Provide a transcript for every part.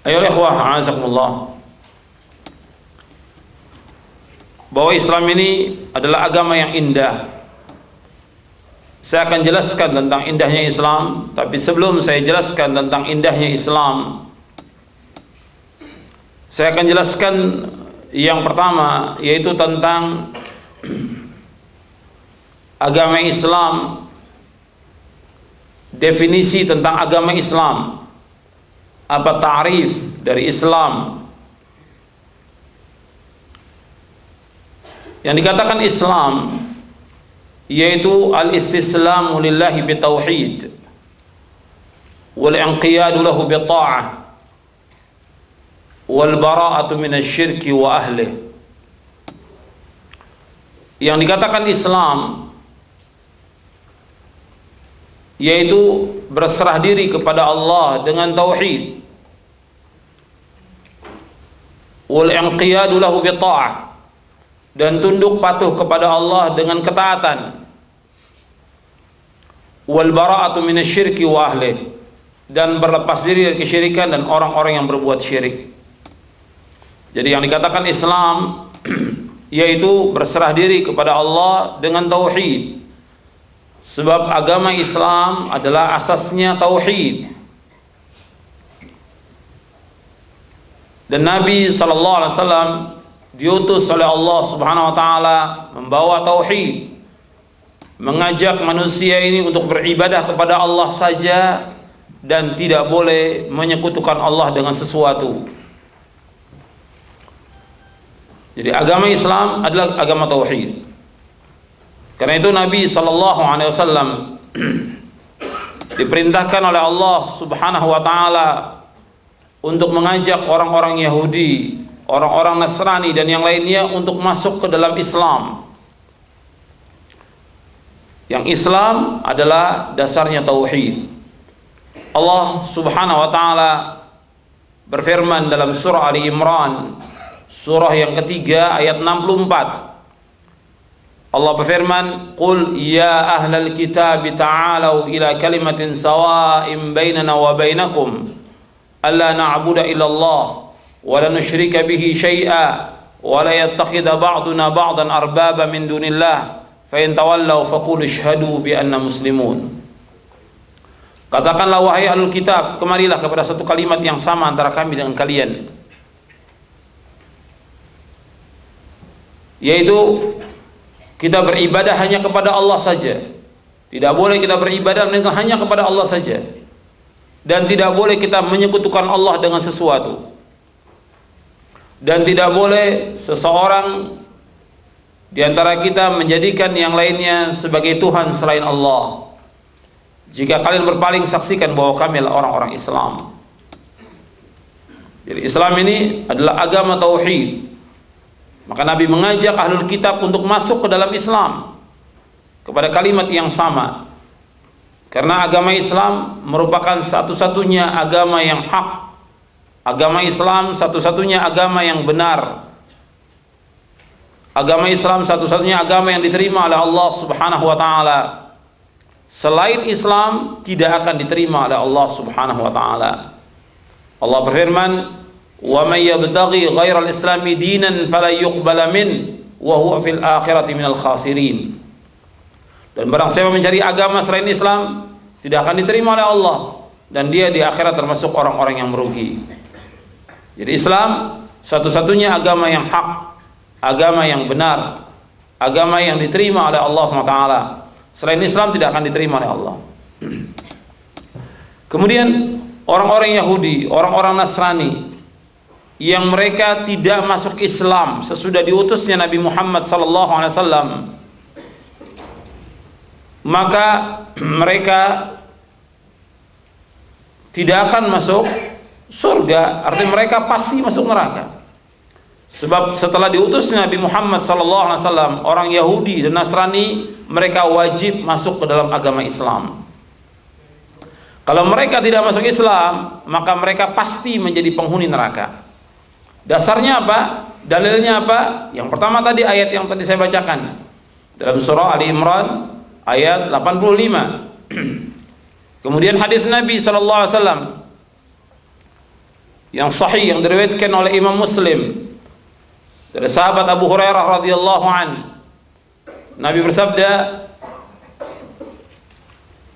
Ayo ikhwah, a'azakumullah, bahwa Islam ini adalah agama yang indah. Saya akan jelaskan tentang indahnya Islam, tapi sebelum saya jelaskan tentang indahnya Islam, saya akan jelaskan yang pertama, yaitu tentang agama Islam, definisi tentang agama Islam. Apa ta'rif dari Islam? Yang dikatakan Islam yaitu al-istislamu lillahi bitauhid wal inqiyadu lahu bita'ah wal bara'atu minasyirki wa ahlih. Yang dikatakan Islam yaitu berserah diri kepada Allah dengan tauhid, wal inqiyadu lahu bita'ah, dan tunduk patuh kepada Allah dengan ketaatan, wal bara'atu minasyirki wa ahlih, dan berlepas diri dari kesyirikan dan orang-orang yang berbuat syirik. Jadi yang dikatakan Islam yaitu berserah diri kepada Allah dengan tauhid. Sebab agama Islam adalah asasnya tauhid. Dan Nabi SAW diutus oleh Allah Subhanahu wa taala membawa tauhid, mengajak manusia ini untuk beribadah kepada Allah saja dan tidak boleh menyekutukan Allah dengan sesuatu. Jadi agama Islam adalah agama tauhid. Karena itu Nabi SAW diperintahkan oleh Allah Subhanahu wa taala untuk mengajak orang-orang Yahudi, orang-orang Nasrani dan yang lainnya untuk masuk ke dalam Islam. Yang Islam adalah dasarnya tauhid. Allah Subhanahu wa taala berfirman dalam surah Ali Imran, surah yang ketiga ayat 64. Allah berfirman, "Qul ya ahlal kitab ta'alu ila kalimatin sawa'in bainana wa bainakum alla na'budu illallah wa la nusyrika bihi syai'a wa la yattakhidha ba'duna ba'dan arbaba min dunillah fa in tawallaw faqulu ashhadu bi anna muslimun." Katakanlah wahai ahlul kitab, kemarilah kepada satu kalimat yang sama antara kami dengan kalian, yaitu kita beribadah hanya kepada Allah saja. Tidak boleh kita beribadah melainkan hanya kepada Allah saja. Dan tidak boleh kita menyekutukan Allah dengan sesuatu. Dan tidak boleh seseorang di antara kita menjadikan yang lainnya sebagai Tuhan selain Allah. Jika kalian berpaling, saksikan bahwa kami adalah orang-orang Islam. Jadi Islam ini adalah agama tauhid. Maka Nabi mengajak ahlul kitab untuk masuk ke dalam Islam kepada kalimat yang sama. Karena agama Islam merupakan satu-satunya agama yang hak. Agama Islam satu-satunya agama yang benar. Agama Islam satu-satunya agama yang diterima oleh Allah Subhanahu wa taala. Selain Islam tidak akan diterima oleh Allah Subhanahu wa taala. Allah berfirman, "Wa may yabtaghi ghairal islami dinan fala yuqbala min wa huwa fil akhirati minal khasirin." Dan barang siapa mencari agama selain Islam tidak akan diterima oleh Allah dan dia di akhirat termasuk orang-orang yang merugi. Jadi Islam satu-satunya agama yang hak, agama yang benar, agama yang diterima oleh Allah SWT. Selain Islam tidak akan diterima oleh Allah. Kemudian orang-orang Yahudi, orang-orang Nasrani yang mereka tidak masuk Islam sesudah diutusnya Nabi Muhammad SAW, maka mereka tidak akan masuk surga. Artinya mereka pasti masuk neraka. Sebab setelah diutusnya Nabi Muhammad SAW, orang Yahudi dan Nasrani mereka wajib masuk ke dalam agama Islam. Kalau mereka tidak masuk Islam, maka mereka pasti menjadi penghuni neraka. Dasarnya apa? Dalilnya apa? Yang pertama tadi ayat yang tadi saya bacakan dalam surah Ali Imran ayat 85. Kemudian hadis Nabi SAW yang sahih yang diriwayatkan oleh Imam Muslim dari sahabat Abu Hurairah radhiyallahu an. Nabi bersabda,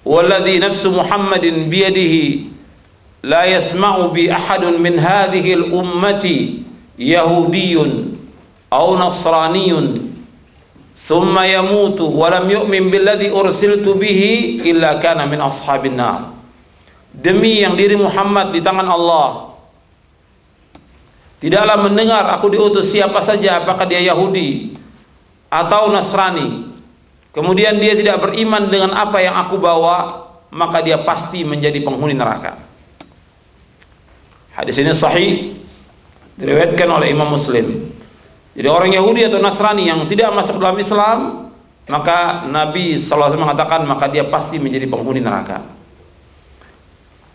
"Walladzi nafsu Muhammadin biyadihi la yasma'u bi ahadun min hadhihi al-ummati yahudiyyun aw nasraniyyun thumma yamutu wa lam yu'min billadzi ursiltu bihi illa kana min ashabin nar." Demi yang diri Muhammad di tangan Allah, tidaklah mendengar aku diutus siapa saja, apakah dia Yahudi atau Nasrani, kemudian dia tidak beriman dengan apa yang aku bawa, maka dia pasti menjadi penghuni neraka. Hadis ini sahih, diriwayatkan oleh Imam Muslim. Jadi orang Yahudi atau Nasrani yang tidak masuk dalam Islam, maka Nabi SAW mengatakan maka dia pasti menjadi penghuni neraka.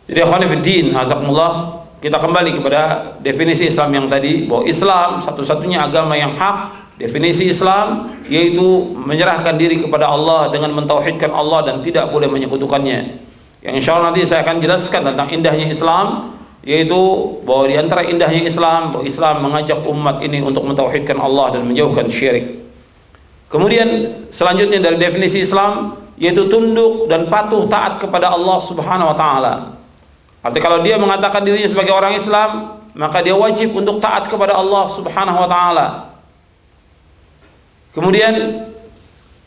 Jadi khonifuddin azakumullah, kita kembali kepada definisi Islam yang tadi, bahwa Islam satu-satunya agama yang hak. Definisi Islam yaitu menyerahkan diri kepada Allah dengan mentauhidkan Allah dan tidak boleh menyekutukannya. Yang insya Allah nanti saya akan jelaskan tentang indahnya Islam, yaitu bahwa di antara indahnya Islam, bahwa Islam mengajak umat ini untuk mentauhidkan Allah dan menjauhkan syirik. Kemudian selanjutnya dari definisi Islam yaitu tunduk dan patuh taat kepada Allah Subhanahu wa taala. Artinya kalau dia mengatakan dirinya sebagai orang Islam, maka dia wajib untuk taat kepada Allah Subhanahu wa taala. Kemudian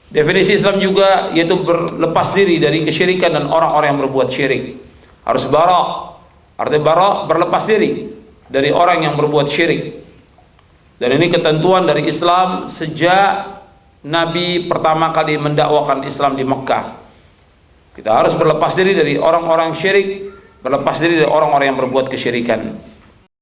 definisi Islam juga yaitu berlepas diri dari kesyirikan dan orang-orang yang berbuat syirik. Harus bara'. Artinya bara', berlepas diri dari orang yang berbuat syirik. Dan ini ketentuan dari Islam sejak Nabi pertama kali mendakwakan Islam di Mekah. Kita harus berlepas diri dari orang-orang syirik, berlepas diri dari orang-orang yang berbuat kesyirikan.